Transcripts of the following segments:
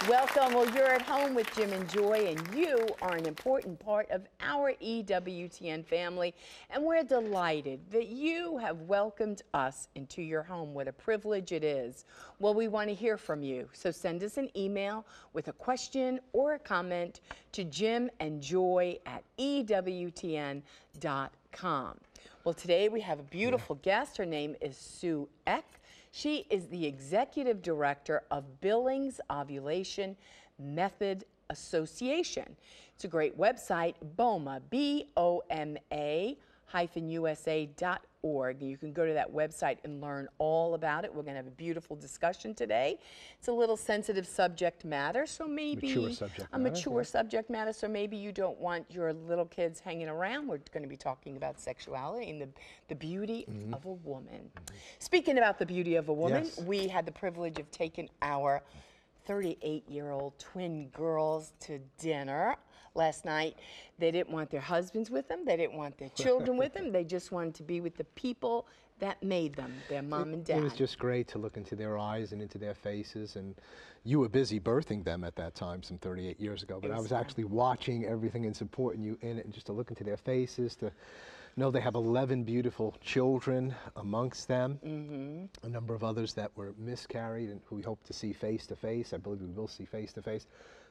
Welcome. Well, you're at home with Jim and Joy, and you are an important part of our EWTN family, and we're delighted that you have welcomed us into your home. What a privilege it is. Well, we want to hear from you, so send us an email with a question or a comment to jimandjoy@ewtn.com. Well, today we have a beautiful guest. Her name is Sue Eck. She is the Executive Director of Billings Ovulation Method Association. It's a great website, BOMA, BOMA-USA.org. You can go to that website and learn all about it. We're going to have a beautiful discussion today. It's a little sensitive subject matter, so maybe mature subject matter, so maybe you don't want your little kids hanging around. We're going to be talking about sexuality and the beauty of a woman. Speaking about the beauty of a woman, we had the privilege of taking our 38-year-old twin girls to dinner last night. They didn't want their husbands with them. They didn't want their children with them. They just wanted to be with the people that made them, their mom and dad. It was just great to look into their eyes and into their faces. And you were busy birthing them at that time, some 38 years ago. But I was actually watching everything and supporting you in it, and just to look into their faces, to know they have 11 beautiful children amongst them, a number of others that were miscarried and who we hope to see face to face. I believe we will see face to face.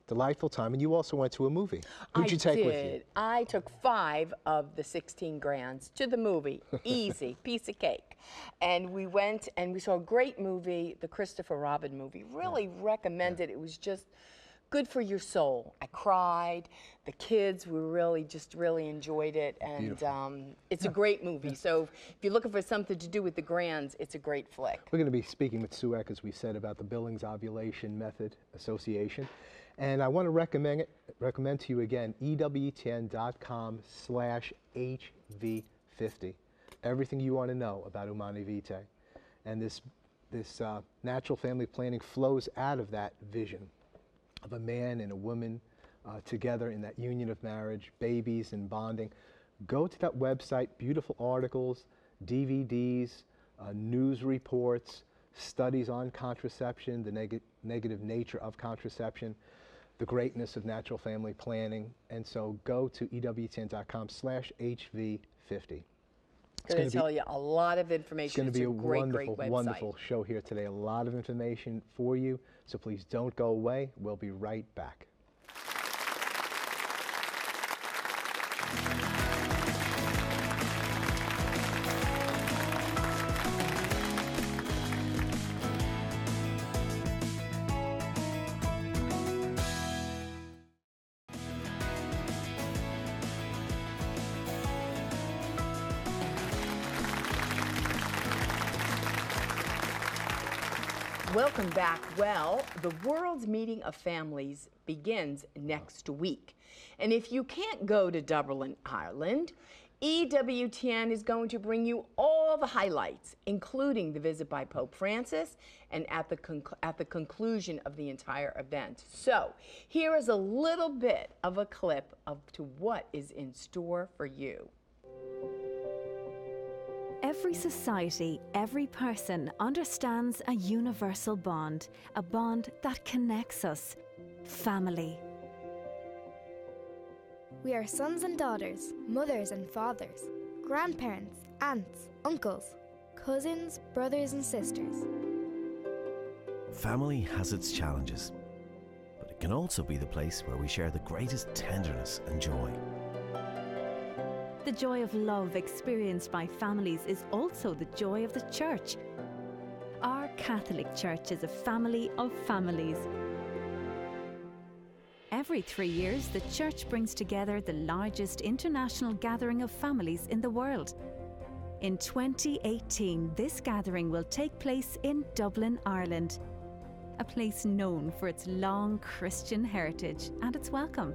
Delightful time. And you also went to a movie. Who'd you take with you? I took 5 of the 16 grands to the movie. Easy, piece of cake. And we went and we saw a great movie, the Christopher Robin movie. Really recommend it. It was just good for your soul. I cried. The kids were really enjoyed it, and it's a great movie. So if you're looking for something to do with the grands, it's a great flick. We're going to be speaking with Sue Eck, as we said, about the Billings Ovulation Method Association. And I want to recommend to you again, ewtn.com/HV50. Everything you want to know about Humanae Vitae. And this natural family planning flows out of that vision of a man and a woman together in that union of marriage, babies and bonding. Go to that website, beautiful articles, DVDs, news reports, studies on contraception, the negative nature of contraception, the greatness of natural family planning. And so go to ewtn.com/HV50. It's going to tell you a lot of information. It's going to be a wonderful, wonderful show here today. A lot of information for you. So please don't go away. We'll be right back. Welcome back. Well, the World's Meeting of Families begins next week. And if you can't go to Dublin, Ireland, EWTN is going to bring you all the highlights, including the visit by Pope Francis and at the conclusion of the entire event. So here is a little bit of a clip to what is in store for you. Every society, every person understands a universal bond, a bond that connects us: family. We are sons and daughters, mothers and fathers, grandparents, aunts, uncles, cousins, brothers and sisters. Family has its challenges, but it can also be the place where we share the greatest tenderness and joy. The joy of love experienced by families is also the joy of the Church. Our Catholic Church is a family of families. Every 3 years, the Church brings together the largest international gathering of families in the world. In 2018, this gathering will take place in Dublin, Ireland, a place known for its long Christian heritage and its welcome.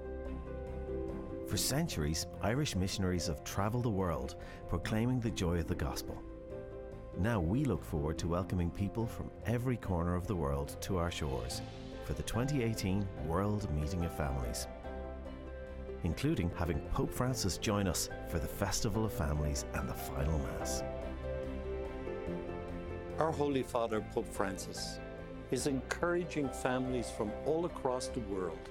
For centuries, Irish missionaries have travelled the world proclaiming the joy of the gospel. Now we look forward to welcoming people from every corner of the world to our shores for the 2018 World Meeting of Families, including having Pope Francis join us for the Festival of Families and the final Mass. Our Holy Father, Pope Francis, is encouraging families from all across the world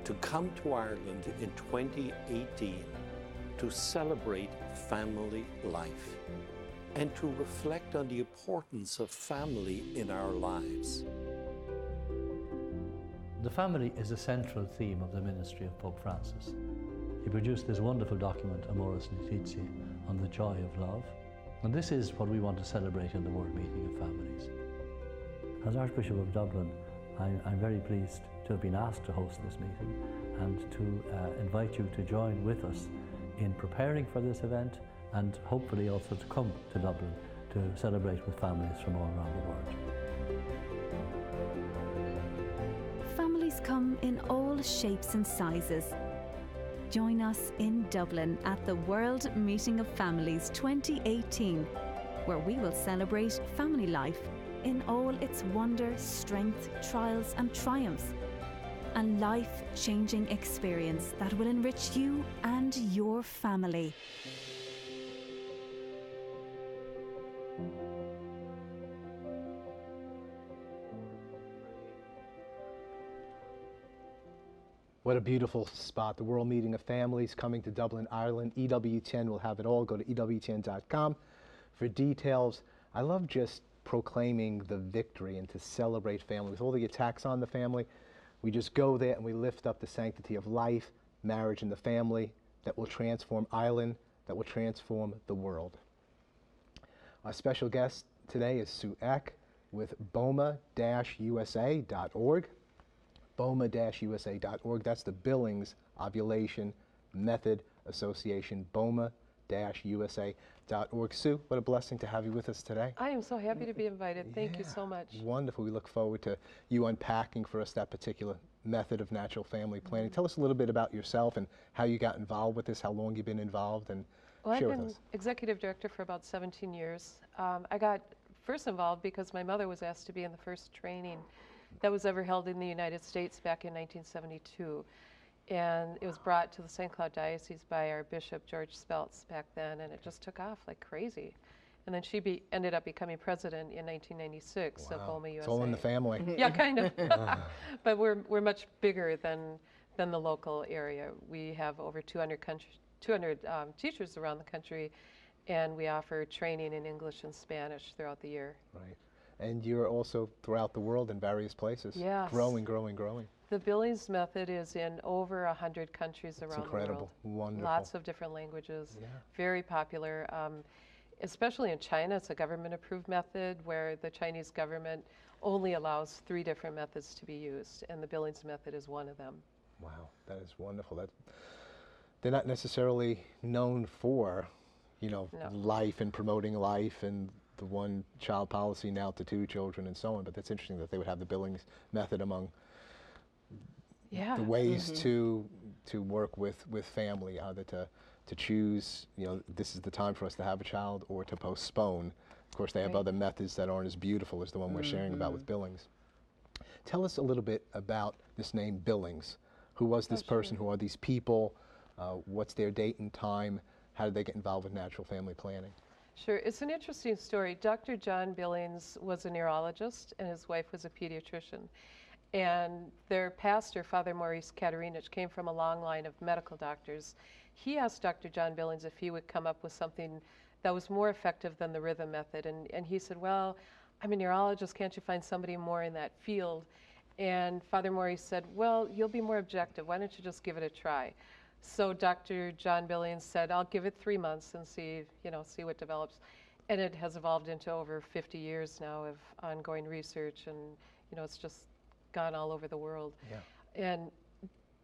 to come to Ireland in 2018 to celebrate family life and to reflect on the importance of family in our lives. The family is a central theme of the ministry of Pope Francis. He produced this wonderful document, Amoris Laetitia, on the joy of love. And this is what we want to celebrate in the World Meeting of Families. As Archbishop of Dublin, I'm very pleased to have been asked to host this meeting and to invite you to join with us in preparing for this event and hopefully also to come to Dublin to celebrate with families from all around the world. Families come in all shapes and sizes. Join us in Dublin at the World Meeting of Families 2018, where we will celebrate family life in all its wonder, strength, trials and triumphs. A life-changing experience that will enrich you and your family. What a beautiful spot. The World Meeting of Families coming to Dublin, Ireland. EWTN will have it all. Go to EWTN.com for details. I love just proclaiming the victory and to celebrate family. With all the attacks on the family, we just go there and we lift up the sanctity of life, marriage, and the family that will transform Ireland, that will transform the world. Our special guest today is Sue Eck with BOMA-USA.org. BOMA-USA.org. That's the Billings Ovulation Method Association, BOMA-USA.org. Sue, what a blessing to have you with us today. I am so happy to be invited. Thank you so much. Wonderful. We look forward to you unpacking for us that particular method of natural family planning. Tell us a little bit about yourself and how you got involved with this, how long you've been involved, and share with us. I've been executive director for about 17 years. I got first involved because my mother was asked to be in the first training that was ever held in the United States back in 1972. And it was brought to the St. Cloud Diocese by our Bishop, George Speltz, back then, and it just took off like crazy. And then she ended up becoming president in 1996 of BOMA USA. It's all in the family. Yeah, kind of. But we're much bigger than the local area. We have over 200 teachers around the country, and we offer training in English and Spanish throughout the year. Right. And you're also throughout the world in various places. Yes. Growing, growing, growing. The Billings method is in over 100 countries around the world. Incredible. Wonderful. Lots of different languages. Yeah. Very popular. Especially in China, it's a government-approved method where the Chinese government only allows 3 different methods to be used, and the Billings method is one of them. Wow, that is wonderful. They're not necessarily known for, life and promoting life and the one-child policy now to 2 children and so on, but that's interesting that they would have the Billings method among the ways to work with family, either to choose, this is the time for us to have a child, or to postpone. Of course, they have other methods that aren't as beautiful as the one we're sharing about with Billings. Tell us a little bit about this name Billings. Who was this person? Who are these people? What's their date and time? How did they get involved with natural family planning? Sure, it's an interesting story. Dr. John Billings was a neurologist and his wife was a pediatrician. And their pastor, Father Maurice Katarinich, came from a long line of medical doctors. He asked Dr. John Billings if he would come up with something that was more effective than the rhythm method. And he said, well, I'm a neurologist, can't you find somebody more in that field? And Father Maurice said, well, you'll be more objective. Why don't you just give it a try? So Dr. John Billings said, I'll give it 3 months and see what develops. And it has evolved into over 50 years now of ongoing research, and it's just gone all over the world. Yeah. And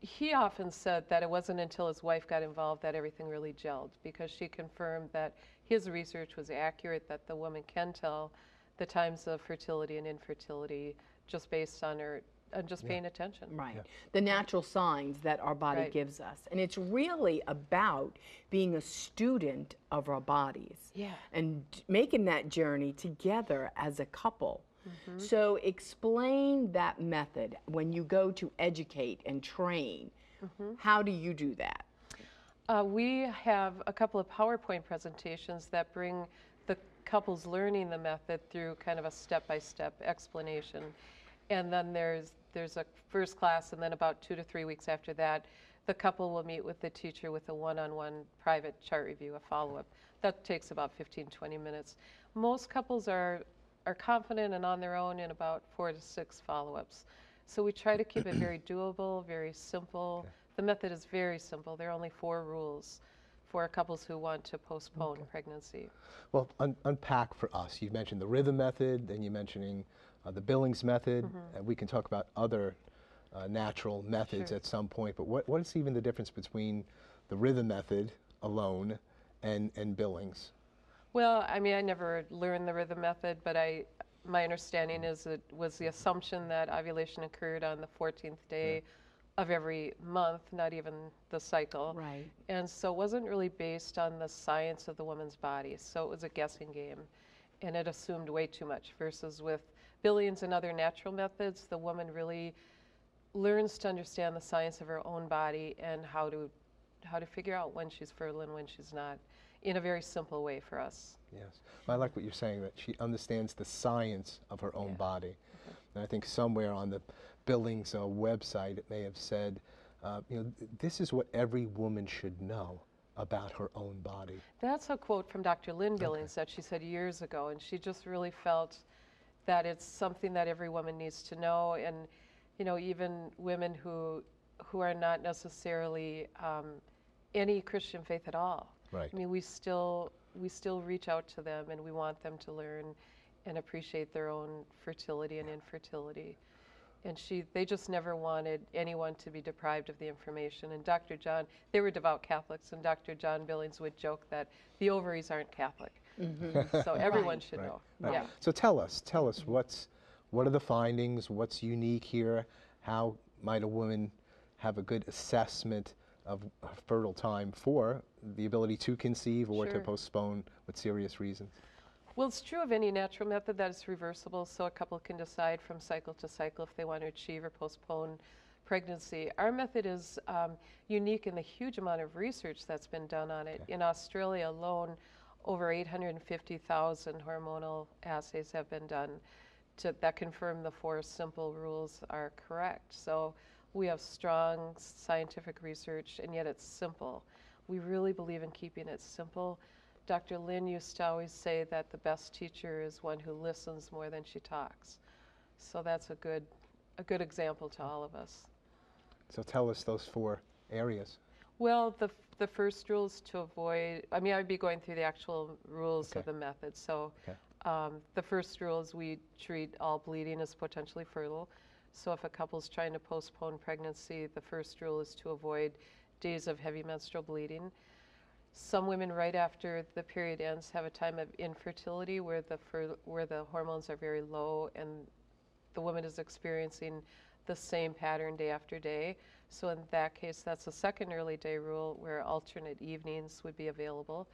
he often said that it wasn't until his wife got involved that everything really gelled, because she confirmed that his research was accurate, that the woman can tell the times of fertility and infertility just based on her just paying attention. Right. Yeah. The natural signs that our body gives us. And it's really about being a student of our bodies. Yeah. And making that journey together as a couple. Mm-hmm. So explain that method when you go to educate and train. Mm-hmm. How do you do that? We have a couple of PowerPoint presentations that bring the couples learning the method through kind of a step-by-step explanation. And then there's a first class, and then about 2 to 3 weeks after that, the couple will meet with the teacher with a one-on-one private chart review, a follow-up. That takes about 15, 20 minutes. Most couples are confident and on their own in about 4 to 6 follow-ups. So we try to keep it very doable, very simple. Okay. The method is very simple. There are only 4 rules for couples who want to postpone pregnancy. Well, unpack for us. You mentioned the rhythm method, then you're mentioning the Billings method, and we can talk about other natural methods at some point, but what is even the difference between the rhythm method alone and Billings? Well, I mean, I never learned the rhythm method, but my understanding is it was the assumption that ovulation occurred on the 14th day of every month, not even the cycle. Right. And so it wasn't really based on the science of the woman's body, so it was a guessing game, and it assumed way too much, versus with Billings and other natural methods, the woman really learns to understand the science of her own body and how to figure out when she's fertile and when she's not, in a very simple way for us. Yes. Well, I like what you're saying, that she understands the science of her own body. And I think somewhere on the Billings website it may have said, this is what every woman should know about her own body. That's a quote from Dr. Lynn Billings that she said years ago, and she just really felt that it's something that every woman needs to know, and even women who are not necessarily any Christian faith at all. Right. I mean, we still reach out to them, and we want them to learn and appreciate their own fertility and infertility. And they just never wanted anyone to be deprived of the information. And Dr. John, they were devout Catholics, and Dr. John Billings would joke that the ovaries aren't Catholic. So everyone should know. Right. Yeah. So tell us what are the findings, what's unique here, how might a woman have a good assessment of a fertile time for the ability to conceive or to postpone with serious reasons? Well, it's true of any natural method that it's reversible, so a couple can decide from cycle to cycle if they want to achieve or postpone pregnancy. Our method is unique in the huge amount of research that's been done on it. In Australia alone, over 850,000 hormonal assays have been done that confirm the 4 simple rules are correct. So we have strong scientific research, and yet it's simple. We really believe in keeping it simple. Dr. Lynn used to always say that the best teacher is one who listens more than she talks. So that's a good example to all of us. So tell us those 4 areas. Well, the first rule is to avoid, I mean, I'd be going through the actual rules of the method. So the first rule is we treat all bleeding as potentially fertile. So if a couple's trying to postpone pregnancy, the first rule is to avoid days of heavy menstrual bleeding. Some women right after the period ends have a time of infertility where the hormones are very low and the woman is experiencing the same pattern day after day. So in that case, that's a second early day rule where alternate evenings would be available.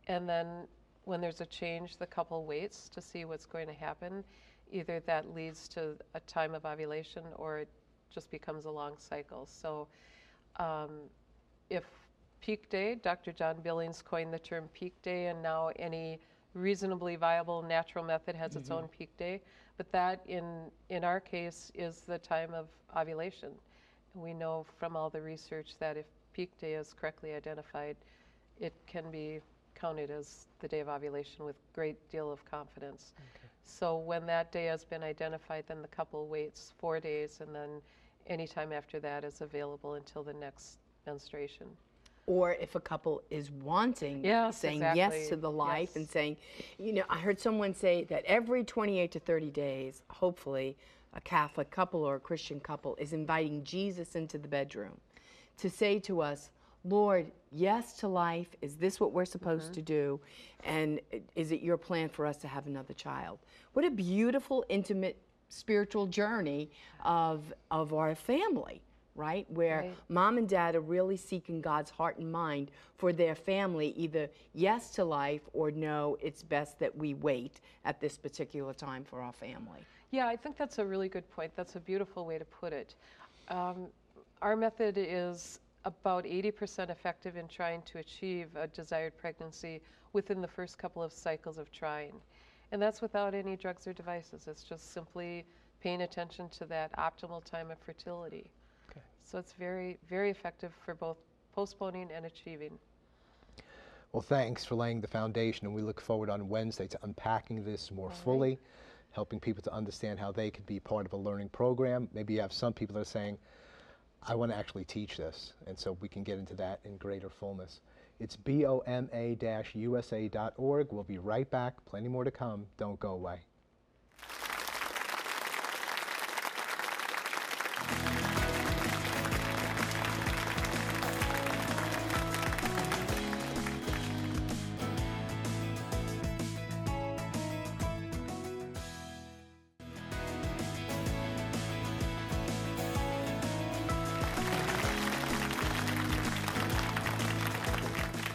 And then when there's a change, the couple waits to see what's going to happen. Either that leads to a time of ovulation or it just becomes a long cycle. So if peak day, Dr. John Billings coined the term peak day, and now any reasonably viable natural method has its own peak day. But that, in our case, is the time of ovulation. And we know from all the research that if peak day is correctly identified, it can be counted as the day of ovulation with great deal of confidence. So when that day has been identified, then the couple waits 4 days, and then any time after that is available until the next menstruation. Or if a couple is wanting, saying yes to the life and saying, I heard someone say that every 28 to 30 days, hopefully, a Catholic couple or a Christian couple is inviting Jesus into the bedroom to say to us, Lord, yes to life. Is this what we're supposed to do? And is it your plan for us to have another child? What a beautiful, intimate, spiritual journey of our family. Right? Where mom and dad are really seeking God's heart and mind for their family, either yes to life or no, it's best that we wait at this particular time for our family. Yeah, I think that's a really good point. That's a beautiful way to put it. Our method is about 80% effective in trying to achieve a desired pregnancy within the first couple of cycles of trying. And that's without any drugs or devices. It's just simply paying attention to that optimal time of fertility. Okay. So it's very, very effective for both postponing and achieving. Well, thanks for laying the foundation, and we look forward on Wednesday to unpacking this more fully, helping people to understand how they could be part of a learning program. Maybe you have some people that are saying, I want to actually teach this, and so we can get into that in greater fullness. It's boma-usa.org. We'll be right back. Plenty more to come. Don't go away.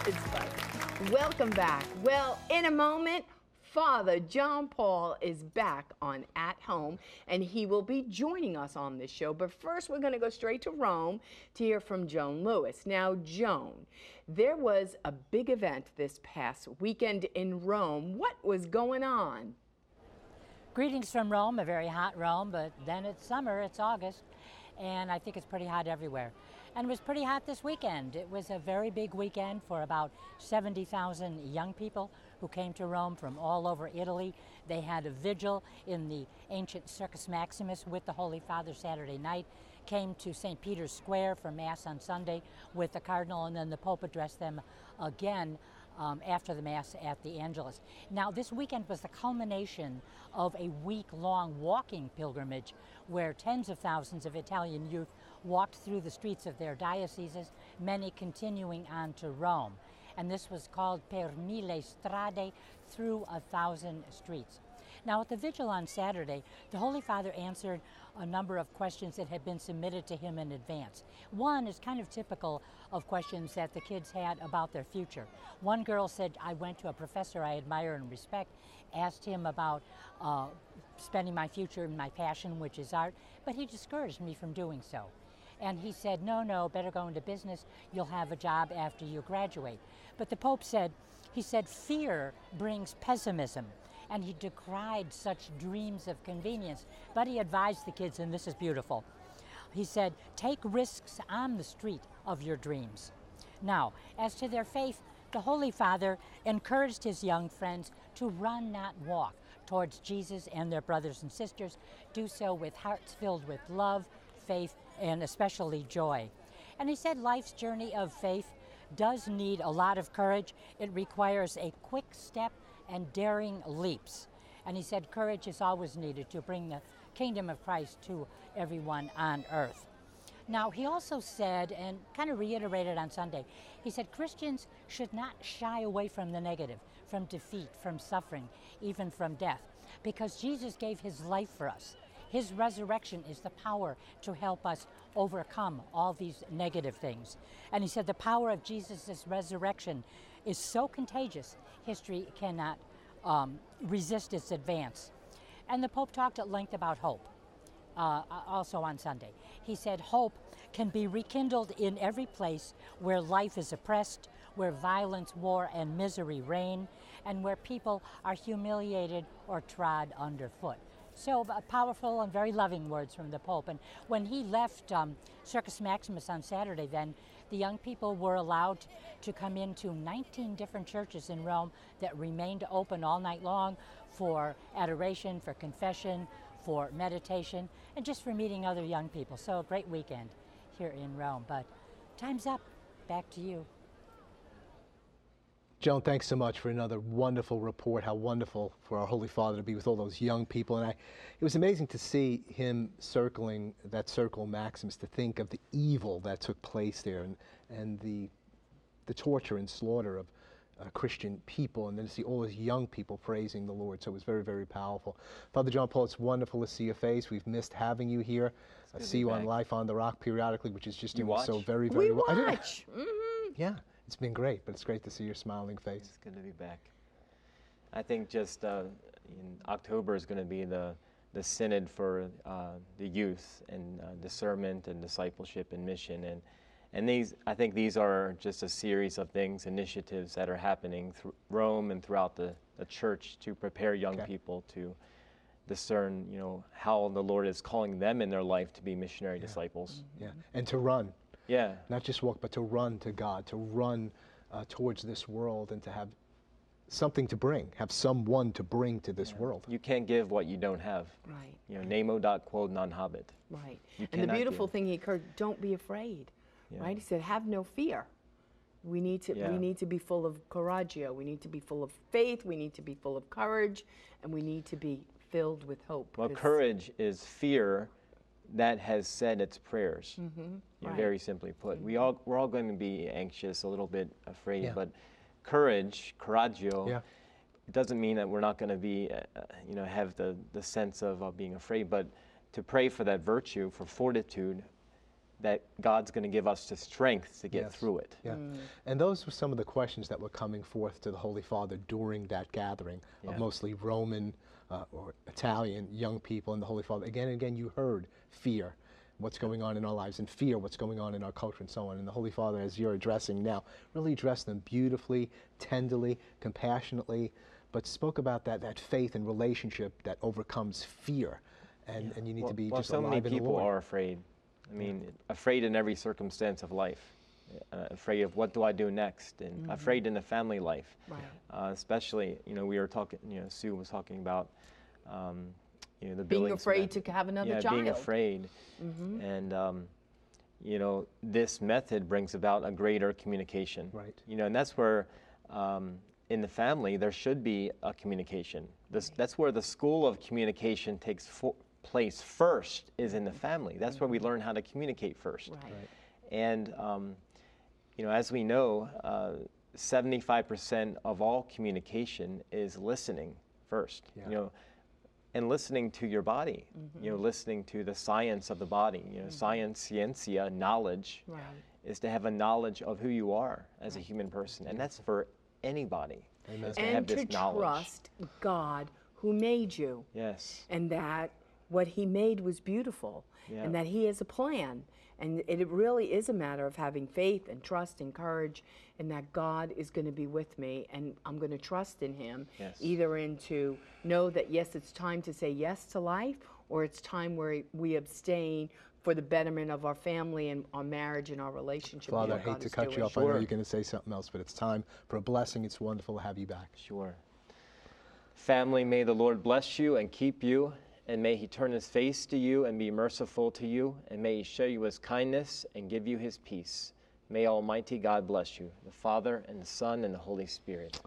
It's fun. Welcome back. Well, in a moment, Father John Paul is back on At Home, and he will be joining us on this show. But first, we're going to go straight to Rome to hear from Joan Lewis. Now, Joan, there was a big event this past weekend in Rome. What was going on? Greetings from Rome, a very hot Rome, but then it's summer, it's August, and I think it's pretty hot everywhere. And it was pretty hot this weekend. It was a very big weekend for about 70,000 young people who came to Rome from all over Italy. They had a vigil in the ancient Circus Maximus with the Holy Father Saturday night, came to St. Peter's Square for Mass on Sunday with the Cardinal, and then the Pope addressed them again after the Mass at the Angelus. Now, this weekend was the culmination of a week-long walking pilgrimage where tens of thousands of Italian youth walked through the streets of their dioceses, many continuing on to Rome. And this was called Per Mille Strade, through 1,000 streets. Now, at the vigil on Saturday, the Holy Father answered a number of questions that had been submitted to him in advance. One is kind of typical of questions that the kids had about their future. One girl said, I went to a professor I admire and respect, asked him about spending my future in my passion, which is art, but he discouraged me from doing so. And he said, no, better go into business. You'll have a job after you graduate. But the Pope said, fear brings pessimism. And he decried such dreams of convenience. But he advised the kids, and this is beautiful. He said, take risks on the street of your dreams. Now, as to their faith, the Holy Father encouraged his young friends to run, not walk, towards Jesus and their brothers and sisters. Do so with hearts filled with love, faith, and especially joy. And he said life's journey of faith does need a lot of courage. It requires a quick step and daring leaps. And he said courage is always needed to bring the kingdom of Christ to everyone on earth. Now, he also said, and kind of reiterated on Sunday, he said Christians should not shy away from the negative, from defeat, from suffering, even from death, because Jesus gave his life for us. His resurrection is the power to help us overcome all these negative things. And he said the power of Jesus' resurrection is so contagious, history cannot resist its advance. And the Pope talked at length about hope, also on Sunday. He said hope can be rekindled in every place where life is oppressed, where violence, war, and misery reign, and where people are humiliated or trod underfoot. So powerful and very loving words from the Pope. And when he left Circus Maximus on Saturday, then the young people were allowed to come into 19 different churches in Rome that remained open all night long for adoration, for confession, for meditation, and just for meeting other young people. So a great weekend here in Rome. But time's up. Back to you. Joan, thanks so much for another wonderful report. How wonderful for our Holy Father to be with all those young people. And it was amazing to see him circling that Circle Maximus, to think of the evil that took place there, and the torture and slaughter of Christian people, and then to see all those young people praising the Lord. So it was very, very powerful. Father John Paul, it's wonderful to see your face. We've missed having you here. I see you on Life on the Rock periodically, which is just doing so very, very well. We watch. Yeah. It's been great, but it's great to see your smiling face. It's good to be back. I think just in October is going to be the synod for the youth and discernment and discipleship and mission, and these, I think these are just a series of things, initiatives that are happening through Rome and throughout the church to prepare young people to discern, you know, how the Lord is calling them in their life to be missionary disciples. Yeah, and to run. Yeah. Not just walk, but to run to God, to run towards this world, and to have something to bring, have someone to bring to this world. You can't give what you don't have. Right. You know, nemo dat quod non habet. Right. You And the cannot beautiful give. thing he occurred, don't be afraid. Yeah. Right? He said, have no fear. We need to be full of coraggio. We need to be full of faith. We need to be full of courage, and we need to be filled with hope. Well, courage is fear that has said its prayers. You know, Right. very simply put. We're all going to be anxious, a little bit afraid, Yeah. but courage, coraggio, Yeah. it doesn't mean that we're not going to be, you know, have the sense of being afraid, but to pray for that virtue, for fortitude, that God's going to give us the strength to get Yes. through it. Yeah. And those were some of the questions that were coming forth to the Holy Father during that gathering of mostly Roman or Italian young people and the Holy Father. Again and again, you heard fear, what's going on in our lives, and fear, what's going on in our culture, and so on. And the Holy Father, as you're addressing now, really addressed them beautifully, tenderly, compassionately, but spoke about that faith and relationship that overcomes fear. And you need to be just so alive many in the people Lord. are afraid. I mean, afraid in every circumstance of life. Afraid of what do I do next, and afraid in the family life. Right. Especially, you know, we were talking, you know, Sue was talking about, you know, the Being Billings afraid method. to have another Yeah, child. being afraid. And, you know, this method brings about a greater communication. Right. You know, and that's where, in the family, there should be a communication. That's where the school of communication takes place first, is in the family. That's where we learn how to communicate first. Right. And, you know, as we know, 75% of all communication is listening first. Yeah. You know, and listening to your body. You know, listening to the science of the body. You know, science, scientia, knowledge, Right. is to have a knowledge of who you are as a human person, and that's for anybody. Amen. Is to have And this to knowledge. trust God who made you. Yes. And that what he made was beautiful, Yeah. and that he has a plan. And it really is a matter of having faith and trust and courage, and that God is going to be with me, and I'm going to trust in him, Yes. either into know that, yes, it's time to say yes to life, or it's time where we abstain for the betterment of our family and our marriage and our relationship. with Father, I what hate God to is cut doing. you off. I know you're going to say something else, but it's time for a blessing. It's wonderful to have you back. Sure. Family, may the Lord bless you and keep you, and may he turn his face to you and be merciful to you, and may he show you his kindness and give you his peace. May Almighty God bless you, the Father and the Son and the Holy Spirit.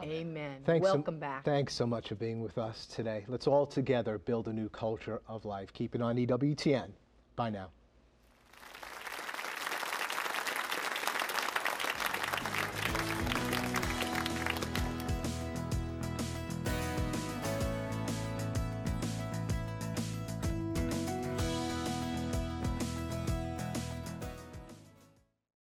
Amen. Thanks Welcome back. Thanks so much for being with us today. Let's all together build a new culture of life. Keep it on EWTN. Bye now.